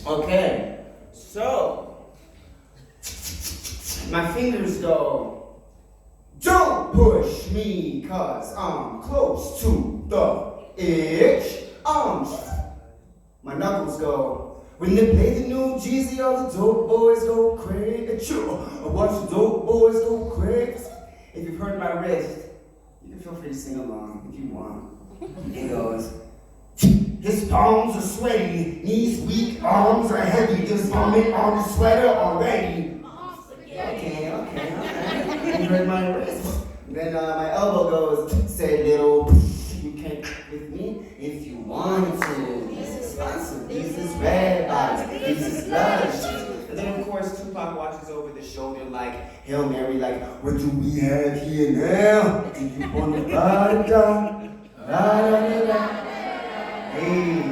Okay, so my fingers go, don't push me cause I'm close to the edge. My knuckles go, when they play the new Jeezy, all the dope boys go crazy. Watch the dope boys go crazy. If you've heard my wrist, you can feel free to sing along if you want. It goes, his palms are sweaty, knees weak, arms are heavy, just vomit on the sweater already. Okay. You heard my wrist. Then my elbow goes, say little, you can with me if you want to. These expensive, these is red eyes, these is lush. And then of course Tupac watches over the shoulder like Hail Mary, like, what do we have here now? Do you want to ride down? Hey,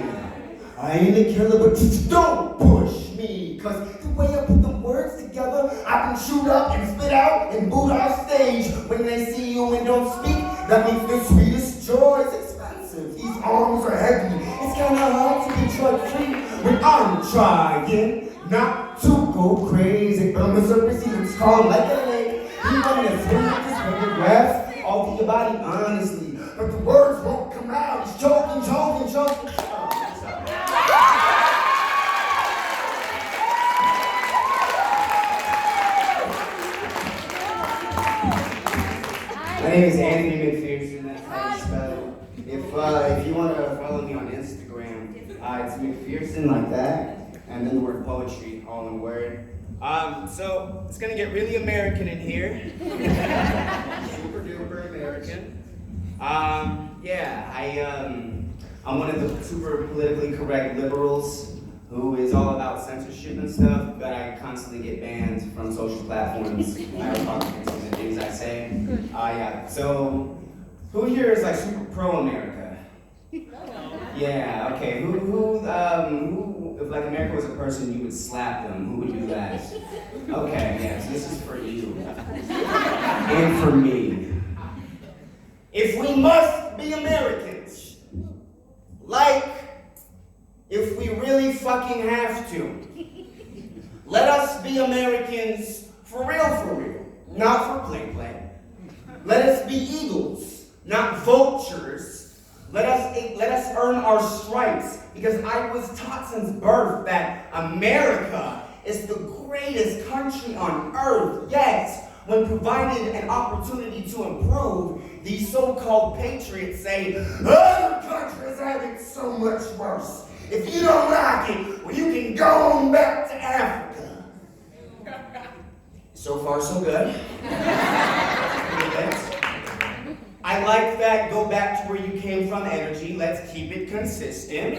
I ain't a killer, but don't push me, cause the way I put the words together, I can shoot up and spit out and boot off stage. When they see you and don't speak, that means the sweetest joy is expensive. These arms are heavy. It's kinda hard to be drug free when I'm trying not to go crazy. But on the surface, it's calm like a lake. You want to swim with this photograph all through your body, honestly. But the words won't come out. It's joking. My name is Anthony McPherson, that's how you spell it. If you want to follow me on Instagram, it's McPherson like that, and then the word poetry, all in word. So it's gonna get really American in here. Super duper American. I'm one of the super politically correct liberals who is all about censorship and stuff, but I constantly get banned from social platforms. My Republicans and the things I say. So who here is like super pro-America? Yeah, okay. Who, if like America was a person, you would slap them. Who would do that? Okay, yeah, so this is for you. And for me. If we must be Americans, like, if we really fucking have to, let us be Americans for real, not for play. Let us be eagles, not vultures. Let us earn our stripes, because I was taught since birth that America is the greatest country on earth, yet when provided an opportunity to improve, these so-called patriots say, other countries have it so much worse. If you don't like it, well, you can go on back to Africa. So far, so good. I like that go back to where you came from energy. Let's keep it consistent.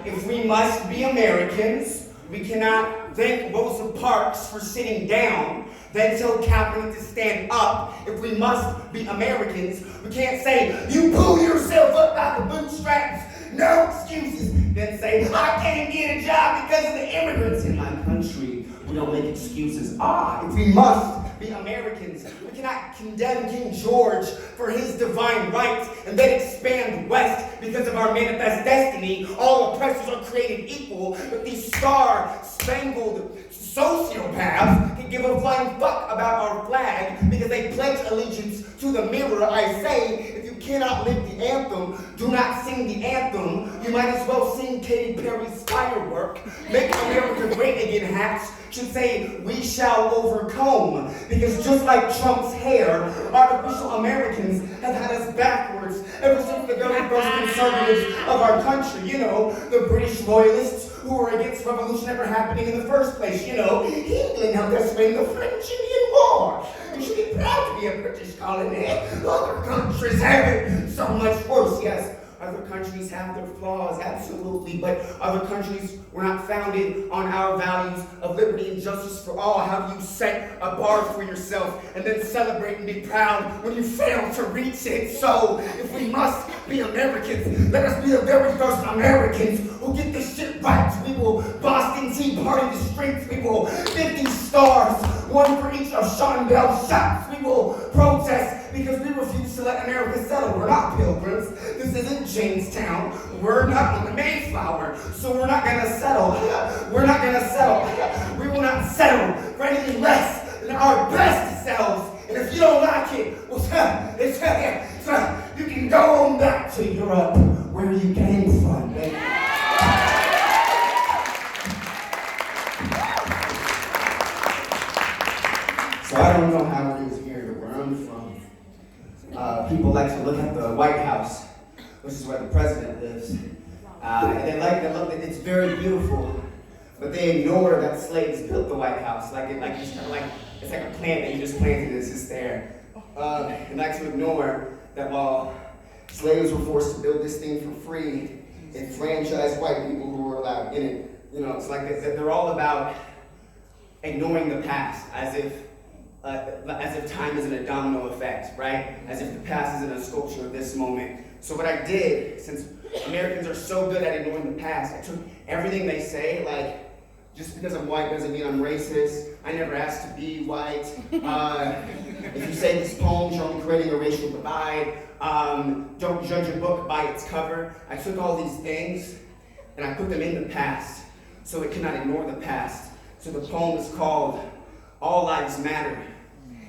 If we must be Americans, we cannot thank Rosa Parks for sitting down, then tell Kaepernick to stand up. If we must be Americans, we can't say, you pull yourself up by the bootstraps, no excuses. Then say, I can't get a job because of the immigrants in my country. We don't make excuses. If we must be Americans, we cannot condemn King George for his divine right and then expand west because of our manifest destiny. All oppressors are created equal, but these star-spangled sociopaths can give a flying fuck about our flag because they pledge allegiance to the mirror. I say, if you cannot live the anthem, do not sing the anthem. You might as well sing Katy Perry's Firework. Make America Great Again hats should say, we shall overcome. Because just like Trump's hair, artificial Americans have had us backwards ever since the very first conservatives of our country. You know, the British loyalists who were against revolution ever happening in the first place. You know, England helped us win the French-Indian War. You should be proud to be a British colony. Other countries have it so much worse, yes. Other countries have their flaws, absolutely, but other countries were not founded on our values of liberty and justice for all. How do you set a bar for yourself and then celebrate and be proud when you fail to reach it? So, if we must be Americans, let us be the very first Americans who get this shit right. We will Boston Tea Party the streets. We will 50 stars, one for each of Sean Bell's shots. We will protest because we refuse to let America settle. We're not pilgrims. This is isn't Jamestown. We're not on the Mayflower, so we're not gonna settle. We're not gonna settle. We will not settle for anything less than our best selves. And if you don't like it, well, you can go on back to Europe, where you came from, baby. So I don't know how it is here where I'm from. People like to look at the White House, which is where the president lives. And they like to look, it's very beautiful, but they ignore that slaves built the White House. It's like a plant that you just planted, it's just there. They like to ignore that while slaves were forced to build this thing for free, it franchised white people who were allowed in it. You know, it's like they're all about ignoring the past, as if time isn't a domino effect, right? As if the past isn't a sculpture of this moment. So what I did, since Americans are so good at ignoring the past, I took everything they say, like, just because I'm white doesn't mean I'm racist. I never asked to be white. If you say this poem, you're only creating a racial divide. Don't judge a book by its cover. I took all these things and I put them in the past so it cannot ignore the past. So the poem is called All Lives Matter,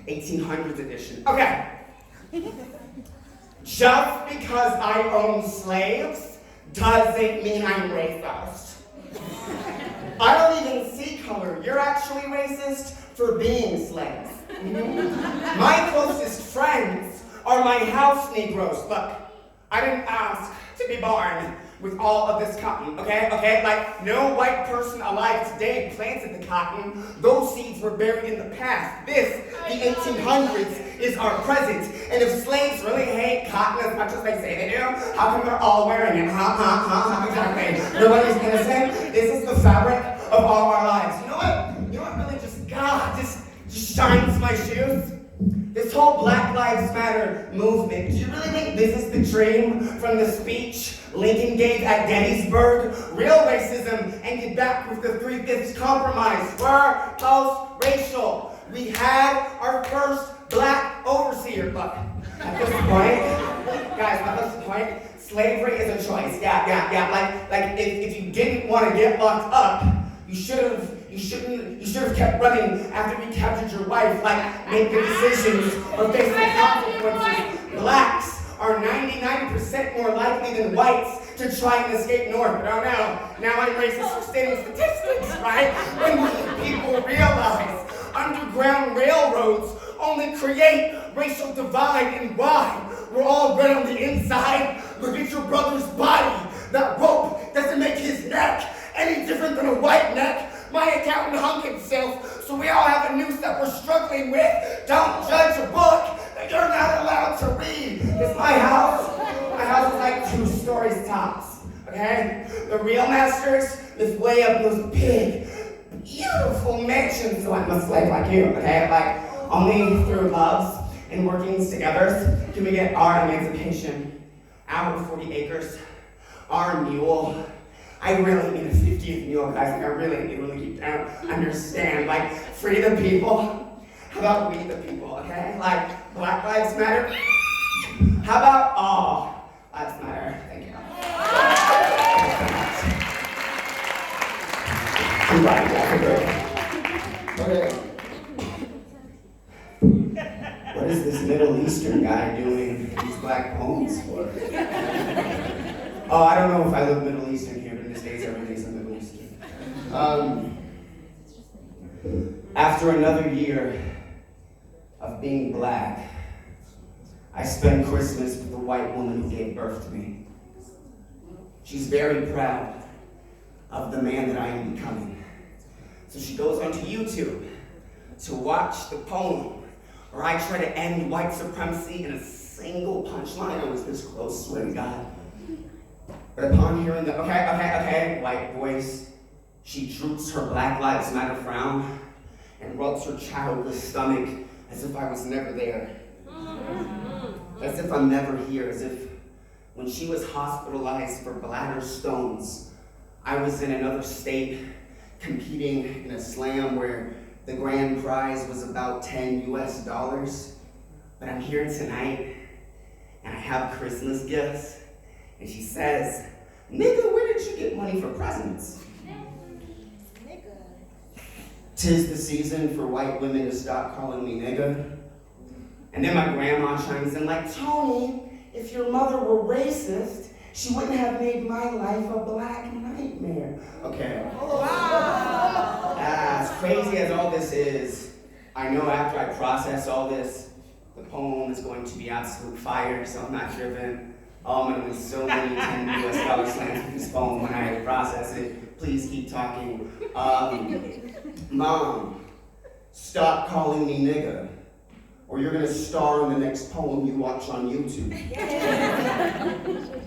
1800s edition. Okay. Just because I own slaves doesn't mean I'm racist. I don't even see color. You're actually racist for being slaves. My closest friends are my house Negroes. Look, I didn't ask to be born with all of this cotton, okay? Like, no white person alive today planted the cotton. Those seeds were buried in the past. This, the 1800s, is our present. And if slaves really hate cotton as much as they say they do, how come they're all wearing it? Exactly. Nobody's innocent. This is the fabric of all our lives. You know what? Really just shines my shoes? This whole Black Lives Matter movement, do you really think this is the dream from the speech Lincoln gave at Gettysburg? Real racism ended back with the 3/5 compromise. We're post-racial. We had our first black overseer. Look, at this point, guys, at this point, slavery is a choice. Yeah. Like if you didn't want to get locked up, you should have kept running after we captured your wife. Like, make good decisions or face the consequences. Blacks are 99% more likely than whites to try and escape north. But oh no, now I'm racist for stating statistics, right? When people realize underground railroads only create racial divide and why we're all red on the inside. Look at your brother's body. That rope doesn't make his neck any different than a white neck. My accountant hung himself, so we all have a noose that we're struggling with. Don't judge a book that you're not allowed to read. It's my house is like 2 stories tops, okay? The real masters live way up those big, beautiful mansions, so I'm a slave like you, okay? Like, only through love and working together can we get our emancipation. Our 40 acres, our mule. I really need a 50th mule, guys. Like, I really don't understand. Like, free the people. How about we the people, okay? Like, Black Lives Matter. How about all lives matter? Thank you. Okay. What is this Middle Eastern guy doing these black poems for? Oh, I don't know if I live Middle Eastern here, but in the States everything's in Middle Eastern. After another year of being black, I spent Christmas with the white woman who gave birth to me. She's very proud of the man that I am becoming. So she goes onto YouTube to watch the poem where I try to end white supremacy in a single punchline. I was this close, swear to God. But upon hearing the okay, white voice, she droops her Black Lives Matter frown and rubs her childless stomach as if I was never there. As if I'm never here, as if when she was hospitalized for bladder stones, I was in another state competing in a slam where the grand prize was about $10 US. But I'm here tonight and I have Christmas gifts And she says, "Nigga, where did you get money for presents?" "'Tis the season for white women to stop calling me nigga." And then my grandma chimes in like, "Tony, if your mother were racist, she wouldn't have made my life a black nightmare." Okay. Wow. As crazy as all this is, I know after I process all this, the poem is going to be absolute fire, so I'm not driven. Oh, I'm gonna lose so many $10 slams with this poem when I process it. Please keep talking. Mom, stop calling me nigga, or you're gonna star in the next poem you watch on YouTube.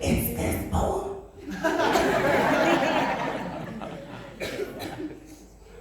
It's this poem.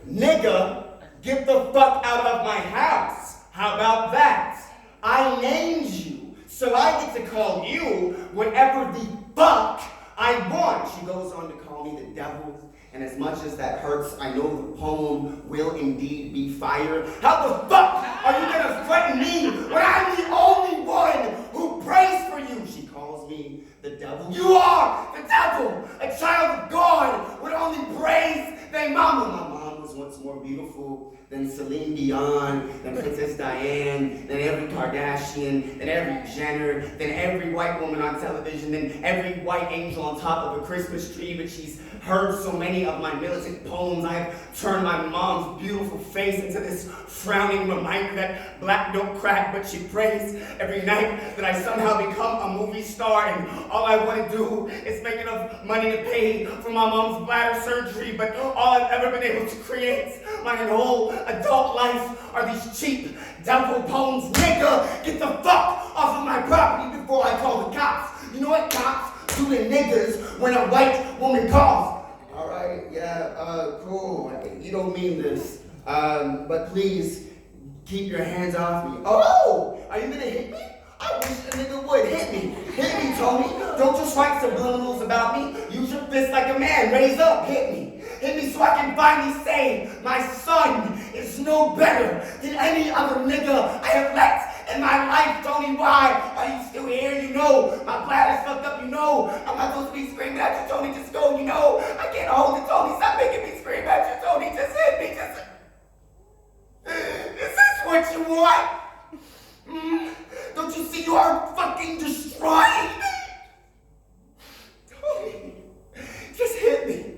Nigga, get the fuck out of my house. How about that? I named you, so I get to call you whatever the fuck I want. She goes on to call me the devil. And as much as that hurts, I know the poem will indeed be fire. How the fuck are you gonna threaten me when I'm the only one who prays for you? She calls me the devil. You are the devil, a child of God would only praise their mama. My mom was once more beautiful than Celine Dion, than Princess Diane, than every Kardashian, than every Jenner, than every white woman on television, than every white angel on top of a Christmas tree. But she's heard so many of my militant poems. I have turned my mom's beautiful face into this frowning reminder that black don't crack, but she prays every night that I somehow become a movie star, and all I want to do is make enough money to pay for my mom's bladder surgery. But all I've ever been able to create my whole adult life are these cheap devil poems. Nigga, get the fuck off of my property before I call the cops. You know what cops do to niggas when a white woman calls? All right, yeah, cool. You don't mean this, but please keep your hands off me. Oh, are you gonna hit me? I wish a nigga would hit me. Hit me, Tony. Don't just write subliminals about me. Use your fist like a man. Raise up, hit me. Hit me so I can finally say my son is no better than any other nigga I have let in my life. Tony, why are you still here? You know, my bladder's fucked up, you know. I'm not supposed to be screaming at you, Tony, just go, you know. I can't hold it, Tony, stop making me scream at you, Tony, just hit me, just... Is this what you want? Don't you see you are fucking destroying me? Tony, just hit me.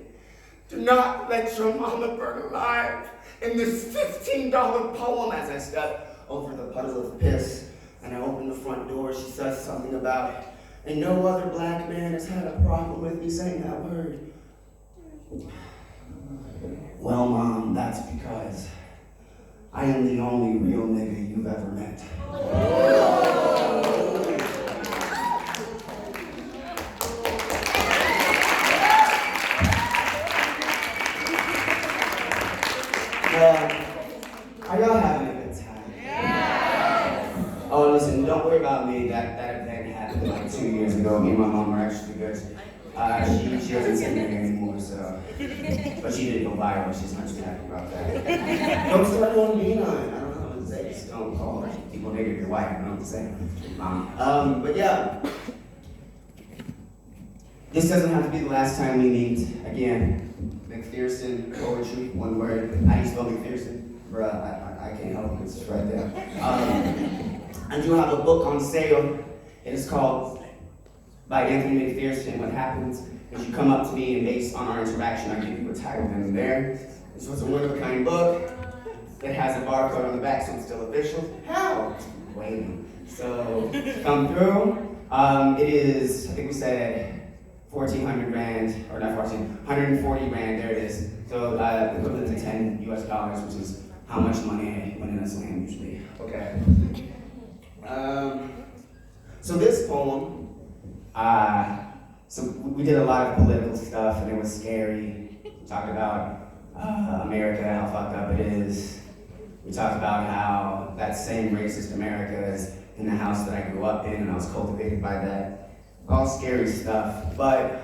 Do not let your mama burn alive in this $15 poem. As I step over the puddle of piss and I open the front door, she says something about, and no other black man has had a problem with me saying that word. Well, Mom, that's because I am the only real nigga you've ever met. Are y'all having a good time? Yes! Oh, listen, don't worry about me. That event happened like 2 years ago. Me and my mom are actually good. She doesn't send me here anymore, so. But she did go viral. She's not too happy about that. Don't start on me on. I don't know what to say. Just don't call people nigga if you're white. I don't know what to say. But yeah. This doesn't have to be the last time we meet. Again, McPherson poetry, one word. How do you spell McPherson? Bruh, I can't help it, it's right there. I do have a book on sale. It is called By Anthony McPherson. What happens is you come up to me, and based on our interaction, I give you a title then and there. This was a one-of-a-kind book. It has a barcode on the back, so it's still official. How? Waiting. So, come through. It is, I think we said, 1,400 rand, or not 14, 140 rand, there it is. So equivalent to $10 US, which is how much money I win in this land usually. Okay. So this poem, so we did a lot of political stuff and it was scary. We talked about America, how fucked up it is. We talked about how that same racist America is in the house that I grew up in and I was cultivated by that. All scary stuff, but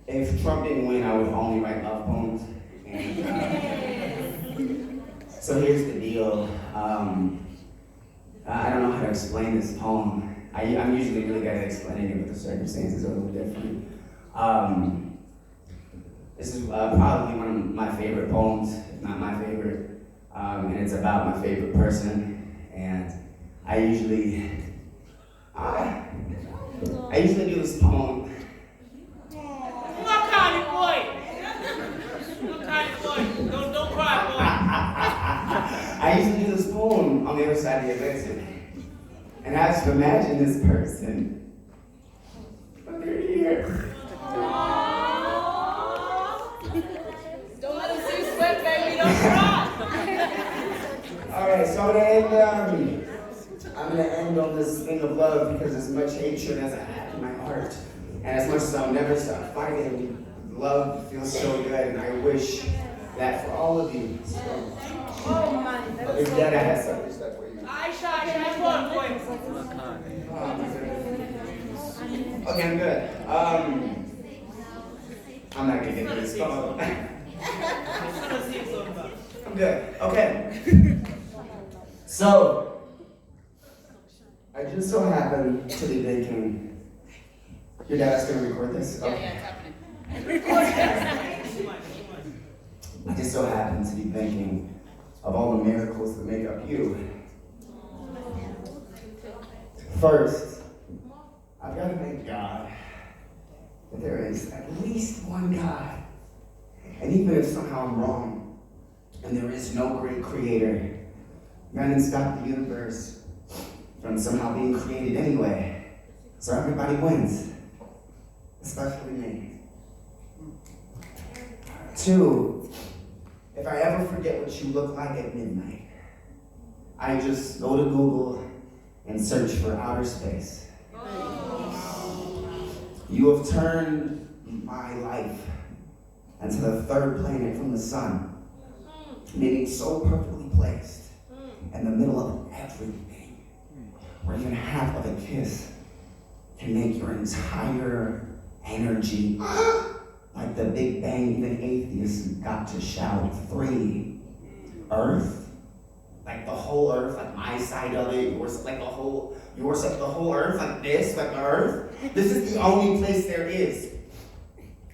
if Trump didn't win, I would only write love poems. And, so here's the deal. I don't know how to explain this poem. I'm usually really good at explaining it, but the circumstances are a little different. This is probably one of my favorite poems, if not my favorite, and it's about my favorite person. And I usually do this poem. What kind of boy? What kind of boy? Don't cry, boy. I usually do this poem on the other side of the Atlantic. And I just imagine this person, but they're here. Don't let us see you sweat, baby. Don't cry. All right, so I'm gonna end on this thing of love because as much hatred as I have in my heart, and as much as I'll never stop fighting, love feels so good, and I wish that for all of you. So, Oh my, that if is that I had some respect for you. I shot you one, boy. Okay, I'm good. I'm not gonna get into this phone. I'm good. Okay. So, I just so happen to be thinking, your dad's gonna record this? Okay. I just so happen to be thinking of all the miracles that make up you. First, I've got to thank God that there is at least one God. And even if somehow I'm wrong, and there is no great creator, God didn't stop the universe from somehow being created anyway. So everybody wins, especially me. 2, if I ever forget what you look like at midnight, I just go to Google and search for outer space. You have turned my life into the 3rd planet from the sun, meaning so perfectly placed in the middle of everything, where even half of a kiss can make your entire energy like the Big Bang. Even atheists got to shout 3. Earth, like the whole earth, like my side of it, yours like the whole earth, like this, like the earth. This is the only place there is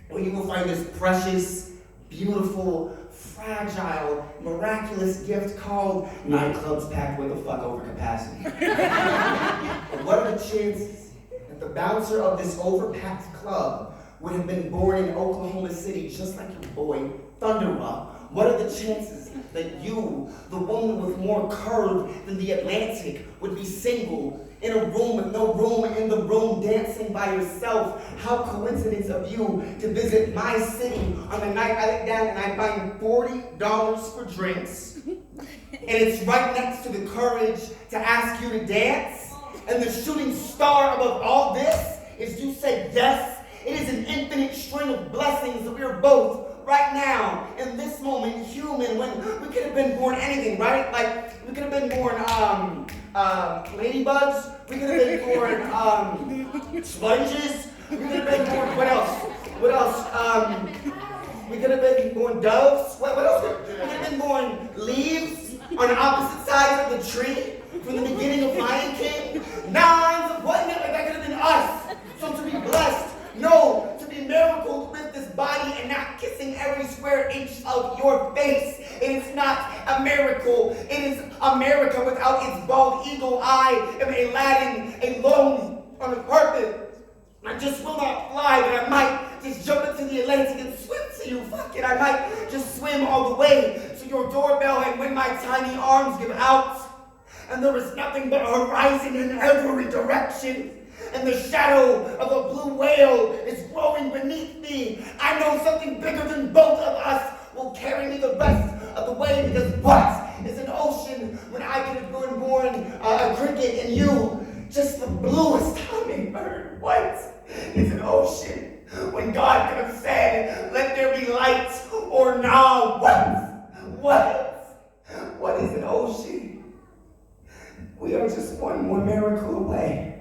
where you will find this precious, beautiful, fragile, miraculous gift called nightclubs packed with a fuck over capacity. But what are the chances that the bouncer of this overpacked club would have been born in Oklahoma City just like your boy, Thunder Rock? What are the chances that you, the woman with more curve than the Atlantic, would be single in a room with no room in the room, dancing by yourself? How coincidence of you to visit my city on the night I let down and I find $40 for drinks, and it's right next to the courage to ask you to dance, and the shooting star above all this is you said yes. It is an infinite string of blessings that we are both right now, in this moment, human, when we could have been born anything, right? Like, we could have been born, ladybugs, we could have been born, sponges, we could have been born, what else? We could have been born doves, what else? We could have been born leaves on the opposite sides of the tree, from the beginning of Lion King, nines, whatnot, like that could have been us. So to be blessed, no, to be miracled with this body and not kissing every square inch of your face. It is not a miracle. It is America without its bald eagle eye of Aladdin alone on the carpet. I just will not fly, but I might just jump into the Atlantic and swim to you. Fuck it, I might just swim all the way to your doorbell, and when my tiny arms give out, and there is nothing but a horizon in every direction, and the shadow of a blue whale is growing beneath me, I know something bigger than both of us will carry me the rest of the way, because what is an ocean when I could have been born a cricket and you just the bluest hummingbird? What is an ocean when God could have said, let there be light, or now what is an ocean? We are just one more miracle away